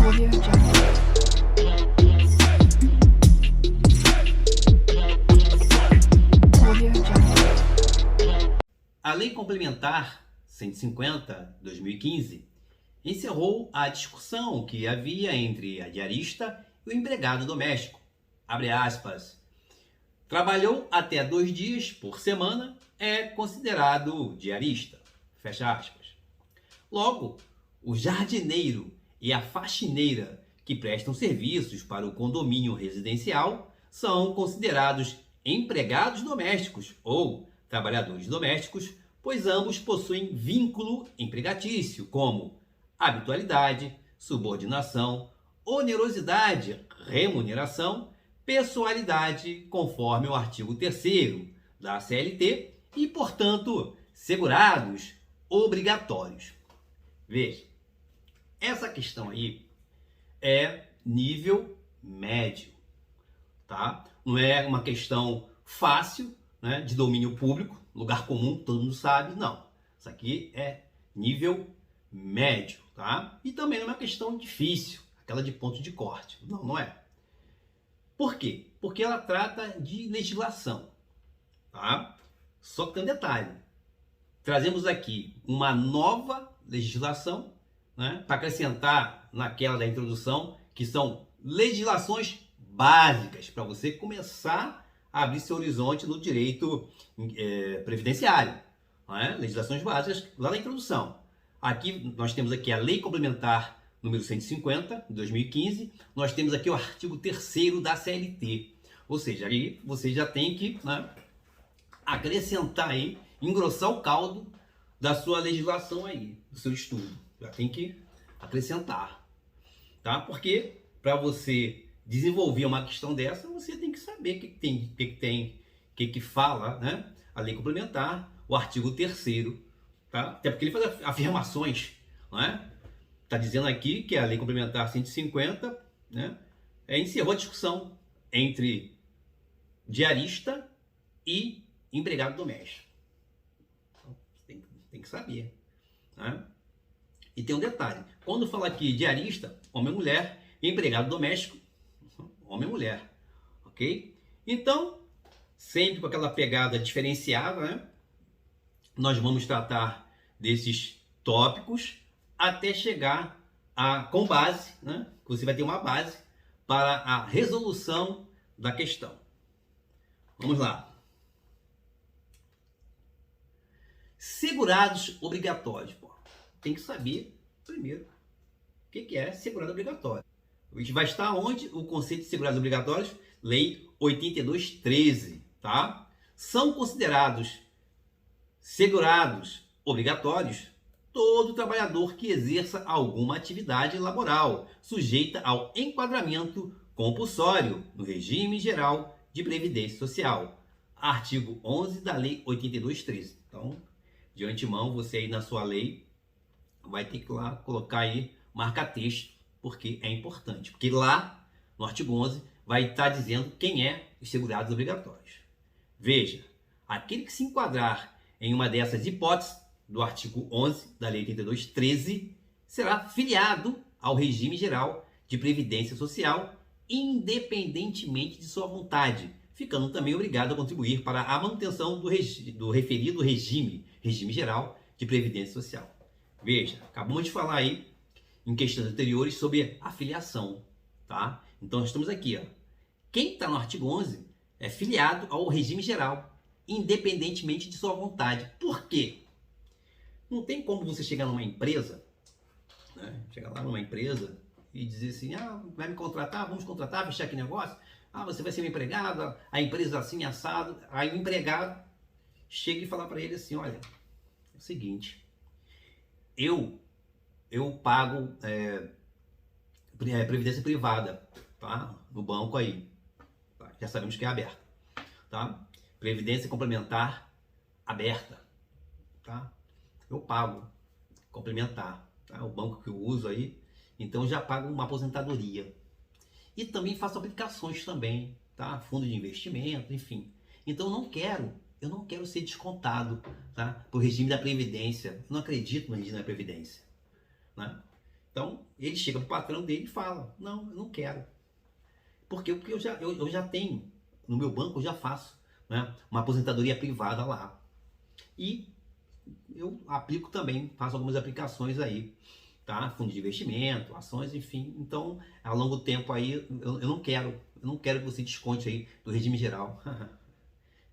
Audio Jungle. Audio Jungle. A Lei Complementar 150/2015 encerrou a discussão que havia entre a diarista e o empregado doméstico. Abre aspas. Trabalhou até 2 dias por semana, é considerado diarista. Fecha aspas. Logo, o jardineiro e a faxineira que prestam serviços para o condomínio residencial são considerados empregados domésticos ou trabalhadores domésticos, pois ambos possuem vínculo empregatício, como habitualidade, subordinação, onerosidade, remuneração, pessoalidade, conforme o artigo 3º da CLT e, portanto, segurados obrigatórios. Veja, essa questão aí é nível médio, tá? Não é uma questão fácil, né, de domínio público, lugar comum, todo mundo sabe, não. Isso aqui é nível médio, tá? E também não é uma questão difícil, aquela de ponto de corte. Não, não é. Por quê? Porque ela trata de legislação, tá? Só que tem um detalhe. Trazemos aqui uma nova legislação, né, para acrescentar naquela da introdução, que são legislações básicas para você começar a abrir seu horizonte no direito previdenciário, né? Legislações básicas lá na introdução. Aqui nós temos aqui a Lei Complementar número 150 de 2015, nós temos aqui o artigo 3º da CLT, ou seja, aí você já tem que, né, acrescentar aí, engrossar o caldo da sua legislação aí, do seu estudo. Já tem que acrescentar, tá? Porque para você desenvolver uma questão dessa, você tem que saber o que fala, né, a lei complementar, o artigo 3º, tá? Até porque ele faz afirmações, não é? Tá dizendo aqui que a lei complementar 150, né, encerrou a discussão entre diarista e empregado doméstico. Então, tem que saber, né? E tem um detalhe, quando fala aqui diarista, homem e mulher, empregado doméstico, homem e mulher, ok? Então, sempre com aquela pegada diferenciada, né, nós vamos tratar desses tópicos até chegar com base, né, você vai ter uma base para a resolução da questão. Vamos lá. Segurados obrigatórios. Pô, tem que saber primeiro o que é segurado obrigatório. A gente vai estar onde o conceito de segurados obrigatórios, Lei 82/13, tá? São considerados segurados obrigatórios todo trabalhador que exerça alguma atividade laboral sujeita ao enquadramento compulsório no regime geral de previdência social. Artigo 11 da Lei 82/13. Então, de antemão, você aí na sua lei vai ter que lá colocar aí marca-texto, porque é importante. Porque lá, no artigo 11, vai estar dizendo quem é os segurados obrigatórios. Veja, aquele que se enquadrar em uma dessas hipóteses do artigo 11 da Lei 82/13 será filiado ao regime geral de previdência social, independentemente de sua vontade, ficando também obrigado a contribuir para a manutenção do referido regime geral de previdência social. Veja, acabamos de falar aí em questões anteriores sobre a filiação, tá? Então nós estamos aqui, ó. Quem está no artigo 11 é filiado ao regime geral, independentemente de sua vontade. Por quê? Não tem como você chegar numa empresa, né? Chegar lá numa empresa e dizer assim, vai me contratar, vamos contratar, fechar aqui negócio, você vai ser meu empregado, a empresa assim, assado. Aí o empregado chega e fala para ele assim, olha, é o seguinte, eu pago previdência privada, tá? No banco aí, tá? Já sabemos que é aberta, tá? Previdência complementar aberta, tá? Eu pago complementar, tá? O banco que eu uso aí, então eu já pago uma aposentadoria. E também faço aplicações também, tá? Fundo de investimento, enfim. Então eu não quero ser descontado, tá? Por regime da Previdência. Eu não acredito no regime da Previdência, né? Então, ele chega pro patrão dele e fala, não, eu não quero. Por quê? Porque eu já tenho, no meu banco eu já faço, né, uma aposentadoria privada lá. E eu aplico também, faço algumas aplicações aí, tá? Fundos de investimento, ações, enfim. Então, a longo tempo aí, eu não quero que você desconte aí do regime geral.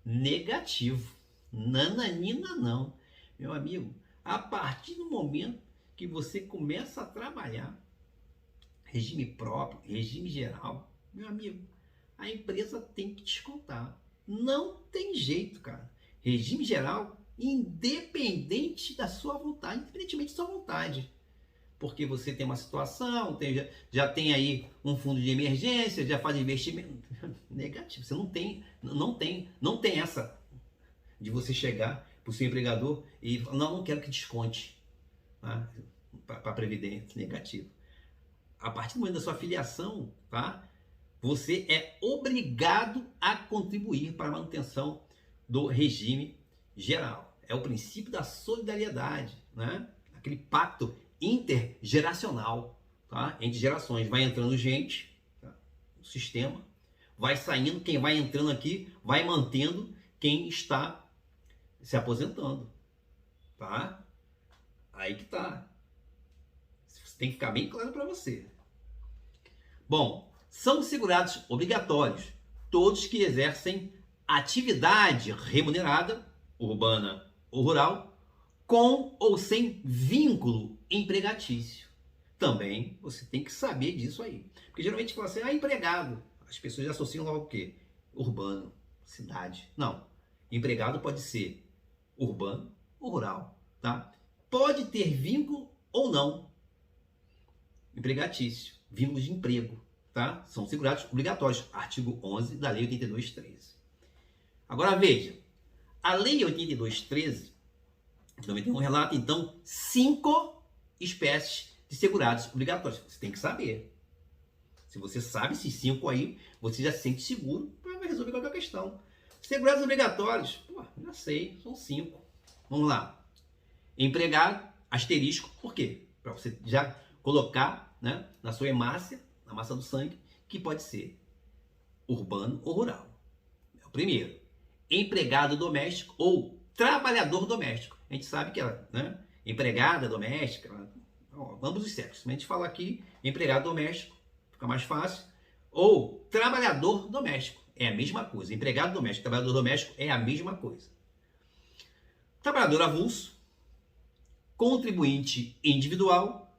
Negativo. Nananina não. Meu amigo, a partir do momento que você começa a trabalhar, regime próprio, regime geral, meu amigo, a empresa tem que descontar. Não tem jeito, cara. Regime geral, independente da sua vontade, independentemente da sua vontade. Porque você tem uma situação, já tem aí um fundo de emergência, já faz investimento. Negativo. Você não tem essa de você chegar para o seu empregador e falar, não quero que desconte, tá? Para a Previdência. Negativo. A partir do momento da sua filiação, tá? Você é obrigado a contribuir para a manutenção do regime geral. É o princípio da solidariedade, né? Aquele pacto intergeracional, tá? Entre gerações. Vai entrando gente, tá? O sistema vai saindo, quem vai entrando aqui vai mantendo quem está se aposentando, tá? Aí que tá. Isso tem que ficar bem claro para você. Bom, são segurados obrigatórios todos que exercem atividade remunerada, urbana ou rural, com ou sem vínculo empregatício. Também você tem que saber disso aí. Porque geralmente fala assim, empregado. As pessoas já associam logo o quê? Urbano, cidade. Não. Empregado pode ser urbano ou rural, tá? Pode ter vínculo ou não empregatício, vínculo de emprego, tá? São segurados obrigatórios, artigo 11 da Lei 82.13. Agora veja, a Lei 82.13 de 91 relata então 5 espécies de segurados obrigatórios. Você tem que saber. Se você sabe esses 5 aí, você já se sente seguro para resolver qualquer questão. Segurados obrigatórios, pô, já sei, são 5. Vamos lá. Empregado, asterisco, por quê? Para você já colocar, né, na sua hemácia, na massa do sangue, que pode ser urbano ou rural. É o primeiro. Empregado doméstico ou trabalhador doméstico. A gente sabe que ela, né, empregada doméstica, ambos os sexos. A gente fala aqui empregado doméstico, fica mais fácil. Ou trabalhador doméstico. É a mesma coisa. Empregado doméstico, trabalhador doméstico é a mesma coisa. Trabalhador avulso, contribuinte individual,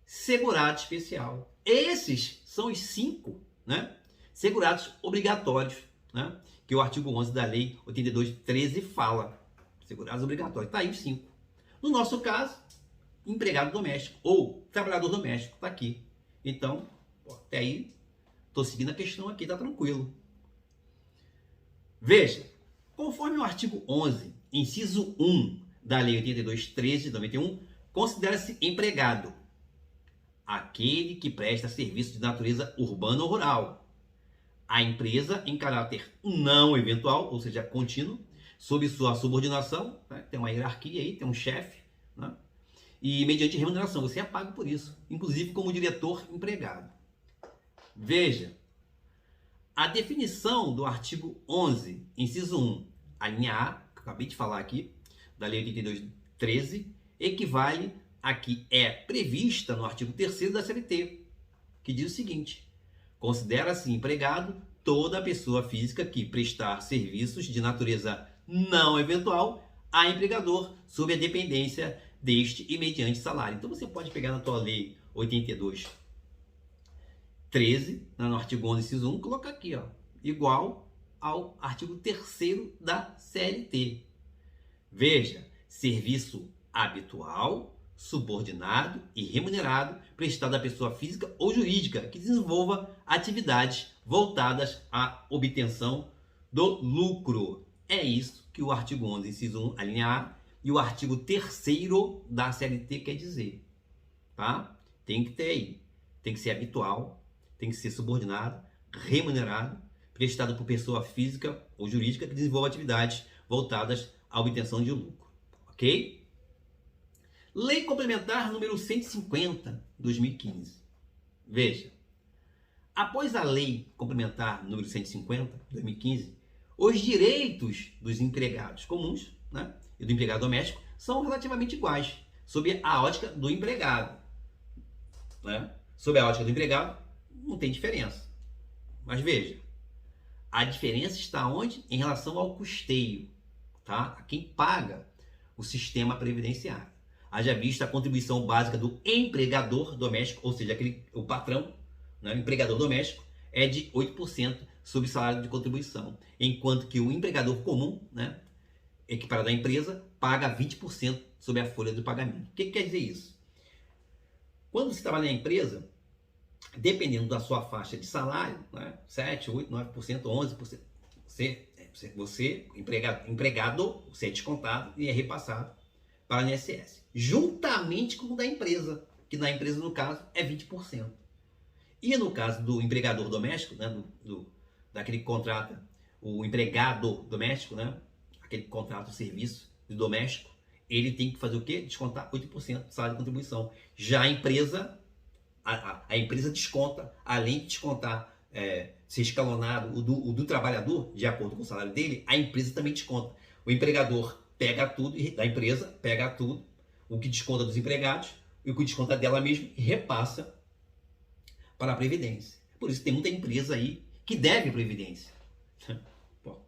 segurado especial. Esses são os 5, né, segurados obrigatórios, né, que o artigo 11 da Lei 82.13 fala. Segurados obrigatórios. Está aí os 5. No nosso caso, empregado doméstico ou trabalhador doméstico. Está aqui. Então, até aí, estou seguindo a questão aqui, está tranquilo. Veja, conforme o artigo 11, inciso 1 da Lei 82.13 de 91, considera-se empregado aquele que presta serviço de natureza urbana ou rural. A empresa em caráter não eventual, ou seja, contínuo, sob sua subordinação, né? Tem uma hierarquia aí, tem um chefe, né? E mediante remuneração, você é pago por isso, inclusive como diretor empregado. Veja, a definição do artigo 11, inciso 1, a linha A, que eu acabei de falar aqui, da Lei 82.13, equivale a que é prevista no artigo 3º da CLT, que diz o seguinte: considera-se empregado toda pessoa física que prestar serviços de natureza não eventual a empregador sob a dependência deste e mediante salário. Então você pode pegar na tua Lei 82.13, no artigo 11, inciso 1, colocar aqui, ó, igual ao artigo 3º da CLT. Veja, serviço habitual, subordinado e remunerado prestado à pessoa física ou jurídica que desenvolva atividades voltadas à obtenção do lucro. É isso que o artigo 11, inciso 1, a linha A, e o artigo 3º da CLT quer dizer, tá? Tem que ter aí, tem que ser habitual, tem que ser subordinado, remunerado, prestado por pessoa física ou jurídica que desenvolva atividades voltadas à obtenção de lucro, ok? Lei Complementar número 150, 2015. Veja, após a Lei Complementar número 150, 2015, os direitos dos empregados comuns, né, e do empregado doméstico são relativamente iguais, sob a ótica do empregado. Né? Sob a ótica do empregado, não tem diferença. Mas veja, a diferença está onde? Em relação ao custeio, tá? A quem paga o sistema previdenciário. Haja vista a contribuição básica do empregador doméstico, ou seja, o patrão, né, o empregador doméstico, é de 8% sobre o salário de contribuição, enquanto que o empregador comum, né, equiparado à empresa, paga 20% sobre a folha do pagamento. O que quer dizer isso? Quando você trabalha na empresa, dependendo da sua faixa de salário, né, 7, 8, 9%, 11%, você empregado, você é descontado e é repassado para o INSS, juntamente com o da empresa, que na empresa, no caso, é 20%. E no caso do empregador doméstico, né, daquele que contrata o empregado doméstico, né, aquele que contrata o serviço do doméstico, ele tem que fazer o quê? Descontar 8% do salário de contribuição. Já a empresa, a empresa desconta, além de descontar, ser escalonado o do trabalhador, de acordo com o salário dele, a empresa também desconta. O empregador pega tudo, da empresa pega tudo, o que desconta dos empregados e o que desconta dela mesma e repassa para a Previdência. Por isso tem muita empresa aí que deve Previdência. Pô,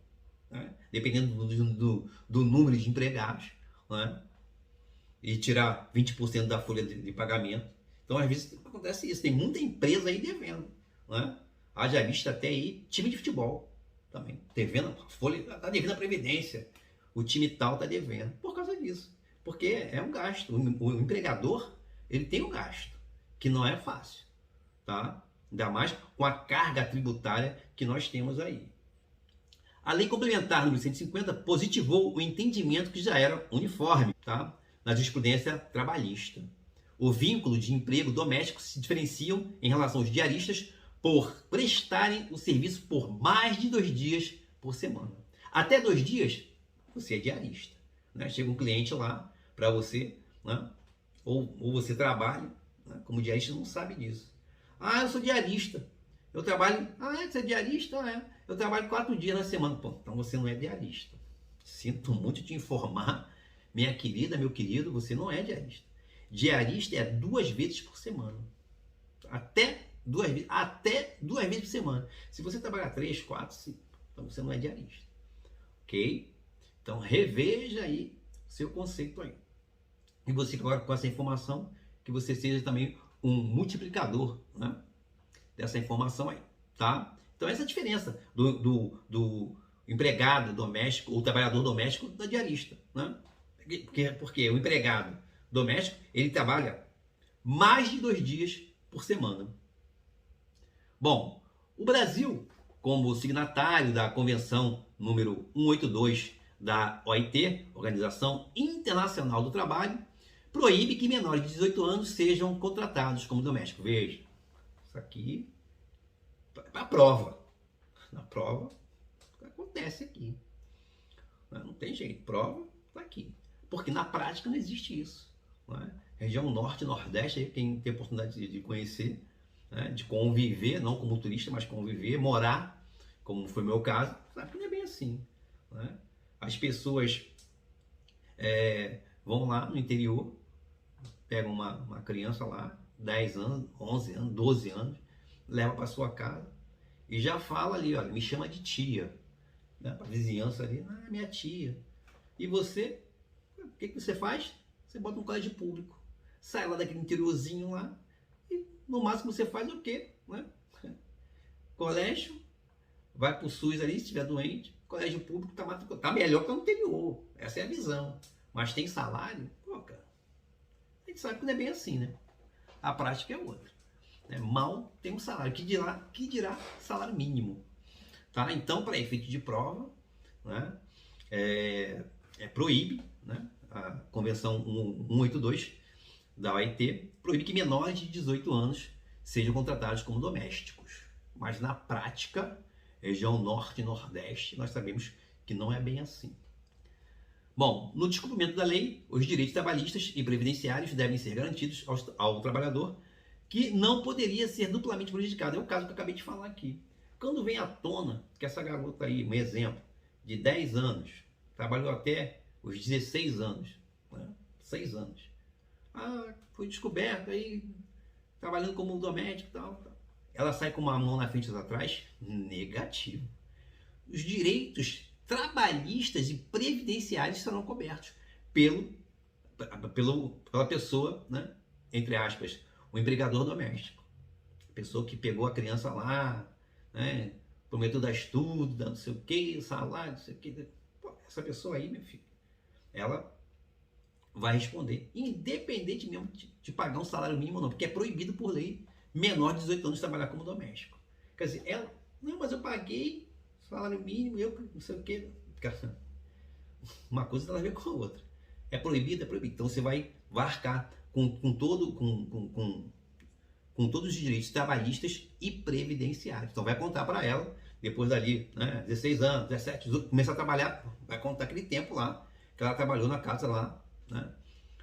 né? Dependendo do número de empregados, né? E tirar 20% da folha de pagamento. Então, às vezes, acontece isso. Tem muita empresa aí devendo. Né? Haja vista até aí time de futebol também. Devendo, a folha está devendo a Previdência. O time tal está devendo. Por causa disso. Porque é um gasto. O empregador, ele tem um gasto, que não é fácil. Tá? Ainda mais com a carga tributária que nós temos aí. A Lei Complementar número 150 positivou o entendimento que já era uniforme, tá, na jurisprudência trabalhista. O vínculo de emprego doméstico se diferenciam em relação aos diaristas por prestarem o serviço por mais de 2 dias por semana. Até 2 dias, você é diarista. Né? Chega um cliente lá para você, né? ou você trabalha, né? Como diarista não sabe disso. Ah, eu sou diarista. Eu trabalho... Ah, você é diarista? É. Eu trabalho 4 dias na semana. Pô, então você não é diarista. Sinto muito te informar, minha querida, meu querido, você não é diarista. Diarista é 2 vezes por semana. Até 2 vezes por semana. Se você trabalhar 3, 4, 5, então você não é diarista. Ok? Então reveja aí seu conceito aí. E você agora com essa informação, que você seja também um multiplicador, né, dessa informação aí, tá? Então essa é a diferença do empregado doméstico ou trabalhador doméstico da diarista, né? Porque o empregado doméstico, ele trabalha mais de 2 dias por semana. Bom, o Brasil, como signatário da Convenção número 182 da OIT, Organização Internacional do Trabalho, proíbe que menores de 18 anos sejam contratados como domésticos. Veja, isso aqui é a prova. Na prova, acontece aqui. Não tem jeito, prova está aqui. Porque na prática não existe isso. Né? Região Norte e Nordeste, quem tem oportunidade de conhecer, né? De conviver, não como turista, mas conviver, morar, como foi o meu caso, sabe que não é bem assim. Né? As pessoas vão lá no interior, pegam uma criança lá, 10 anos, 11 anos, 12 anos, leva para sua casa e já fala ali, olha, me chama de tia. Né? Para a vizinhança ali, ah, minha tia. E você, o que você faz? Você bota um colégio público. Sai lá daquele interiorzinho lá e no máximo você faz o quê? Né? Colégio, vai pro SUS ali se estiver doente, colégio público tá melhor que o anterior. Essa é a visão. Mas tem salário? Pô, cara, a gente sabe que não é bem assim, né? A prática é outra. Mal tem um salário, que dirá salário mínimo. Tá? Então, para efeito de prova, né, proíbe, né, a Convenção 182 da OIT, proíbe que menores de 18 anos sejam contratados como domésticos. Mas na prática, região Norte e Nordeste, nós sabemos que não é bem assim. Bom, no descumprimento da lei, os direitos trabalhistas e previdenciários devem ser garantidos ao trabalhador, que não poderia ser duplamente prejudicado. É o caso que eu acabei de falar aqui. Quando vem à tona que essa garota aí, um exemplo, de 10 anos, trabalhou até os 16 anos, né? 6 anos. Foi descoberta aí, trabalhando como doméstica e tal. Ela sai com uma mão na frente e outra atrás? Negativo. Os direitos trabalhistas e previdenciários serão cobertos pela pessoa, né? Entre aspas, o empregador doméstico. A pessoa que pegou a criança lá, né? Prometeu dar estudo, dar não sei o que, salário, não sei o que. Pô, essa pessoa aí, meu filho, ela vai responder, independente mesmo de pagar um salário mínimo ou não, porque é proibido por lei menor de 18 anos trabalhar como doméstico. Quer dizer, ela, não, mas eu paguei salário mínimo, eu não sei o que. Uma coisa tem a ver com a outra. É proibido, é proibido. Então você vai arcar com todos os direitos trabalhistas e previdenciários. Então vai contar para ela, depois dali, né, 16 anos, 17, 18, começa a trabalhar, vai contar aquele tempo lá, que ela trabalhou na casa lá, né,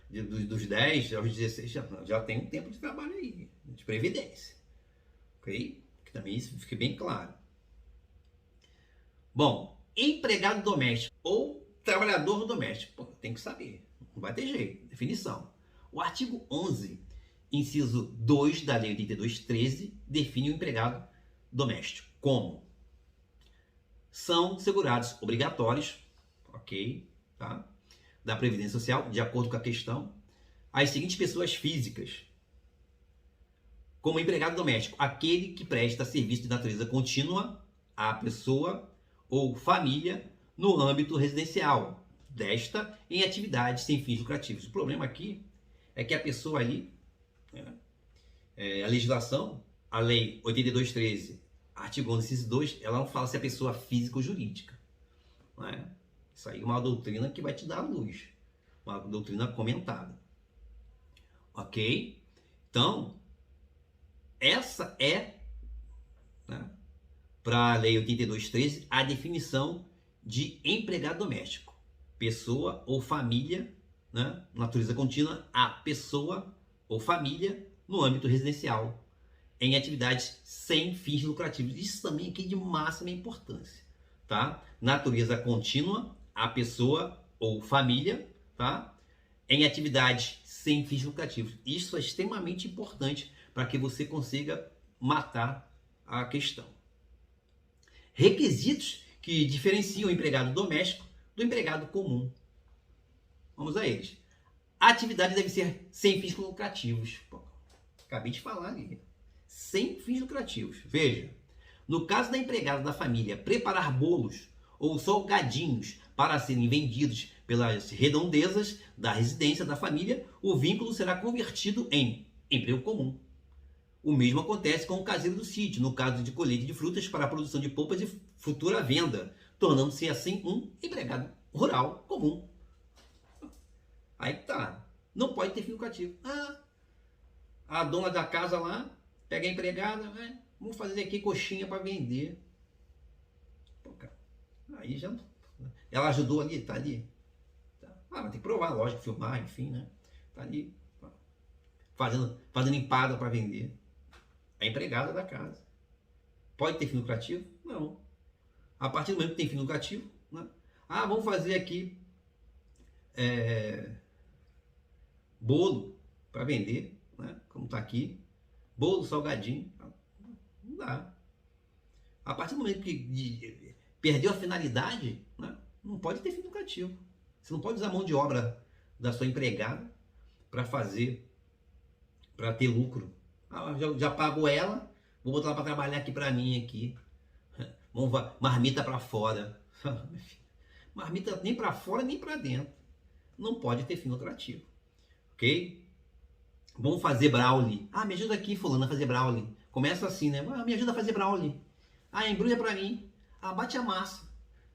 dos 10 aos 16, já tem um tempo de trabalho aí, de previdência. Ok? Que também isso fique bem claro. Bom, empregado doméstico ou trabalhador doméstico, pô, tem que saber, não vai ter jeito, definição. O artigo 11, inciso 2 da Lei 82.13, define o empregado doméstico como: são segurados obrigatórios, ok, tá, da Previdência Social, de acordo com a questão, as seguintes pessoas físicas como empregado doméstico: aquele que presta serviço de natureza contínua à pessoa ou família no âmbito residencial, desta em atividades sem fins lucrativos. O problema aqui é que a pessoa ali, a legislação, a Lei 82.13, artigo 11, inciso 2, ela não fala se é pessoa física ou jurídica. Não é? Isso aí é uma doutrina que vai te dar luz, uma doutrina comentada. Ok? Então, essa é, né, para a Lei 82.13, a definição de empregado doméstico: pessoa ou família, né, natureza contínua, a pessoa ou família no âmbito residencial, em atividades sem fins lucrativos. Isso também aqui é de máxima importância, tá? Natureza contínua, a pessoa ou família, tá? Em atividades sem fins lucrativos. Isso é extremamente importante para que você consiga matar a questão. Requisitos que diferenciam o empregado doméstico do empregado comum. Vamos a eles. A atividade deve ser sem fins lucrativos. Pô, acabei de falar ali. Sem fins lucrativos. Veja, no caso da empregada da família preparar bolos ou salgadinhos para serem vendidos pelas redondezas da residência da família, o vínculo será convertido em emprego comum. O mesmo acontece com o caseiro do sítio, no caso de colheita de frutas para a produção de polpas e futura venda, tornando-se assim um empregado rural comum. Aí tá, não pode ter fim lucrativo. A dona da casa lá pega a empregada, vamos fazer aqui coxinha para vender. Pô, cara, aí já, ela ajudou ali, tá ali. Mas tem que provar, lógico, filmar, enfim, né? Tá ali fazendo empada para vender. É empregada da casa. Pode ter fim lucrativo? Não. A partir do momento que tem fim lucrativo, né? Vamos fazer aqui bolo para vender, né? Como está aqui. Bolo, salgadinho. Não dá. A partir do momento que perdeu a finalidade, né? Não pode ter fim lucrativo. Você não pode usar a mão de obra da sua empregada para ter lucro. Já pago ela, vou botar ela para trabalhar aqui para mim aqui. Marmita para fora. Marmita nem para fora nem para dentro. Não pode ter fim lucrativo. Ok? Vamos fazer brownie. Me ajuda aqui, fulano, a fazer brownie. Começa assim, né? Me ajuda a fazer brownie. Embrulha para mim. Bate a massa.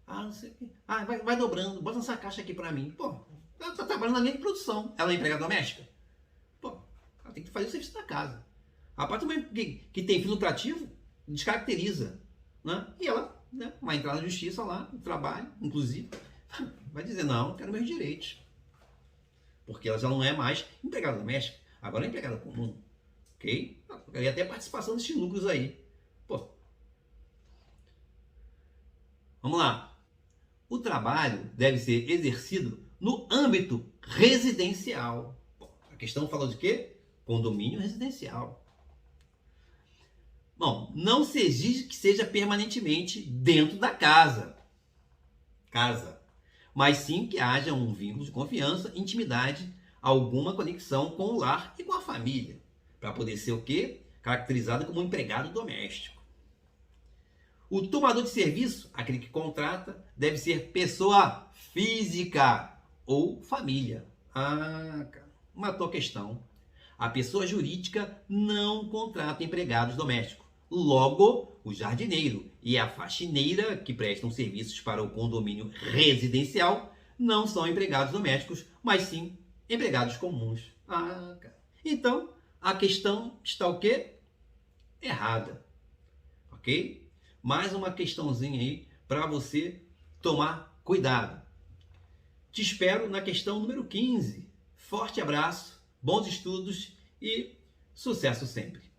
Não sei o quê. Vai dobrando. Bota essa caixa aqui para mim. Pô, ela tá trabalhando na linha de produção. Ela é empregada doméstica? Pô, ela tem que fazer o serviço da casa. A partir do momento que tem fim lucrativo, descaracteriza, né? E ela, né, vai entrar na justiça lá, no trabalho, inclusive, vai dizer, não, eu quero meus direitos. Porque ela já não é mais empregada doméstica, agora é empregada comum. Ok? Eu queria até participação desses lucros aí. Pô. Vamos lá. O trabalho deve ser exercido no âmbito residencial. Pô, a questão fala de quê? Condomínio residencial. Bom, não se exige que seja permanentemente dentro da casa, mas sim que haja um vínculo de confiança, intimidade, alguma conexão com o lar e com a família, para poder ser o quê? Caracterizado como um empregado doméstico. O tomador de serviço, aquele que contrata, deve ser pessoa física ou família. Cara, matou a questão. A pessoa jurídica não contrata empregados domésticos. Logo, o jardineiro e a faxineira, que prestam serviços para o condomínio residencial, não são empregados domésticos, mas sim empregados comuns. Cara. Então, a questão está o quê? Errada. Ok? Mais uma questãozinha aí para você tomar cuidado. Te espero na questão número 15. Forte abraço, bons estudos e sucesso sempre!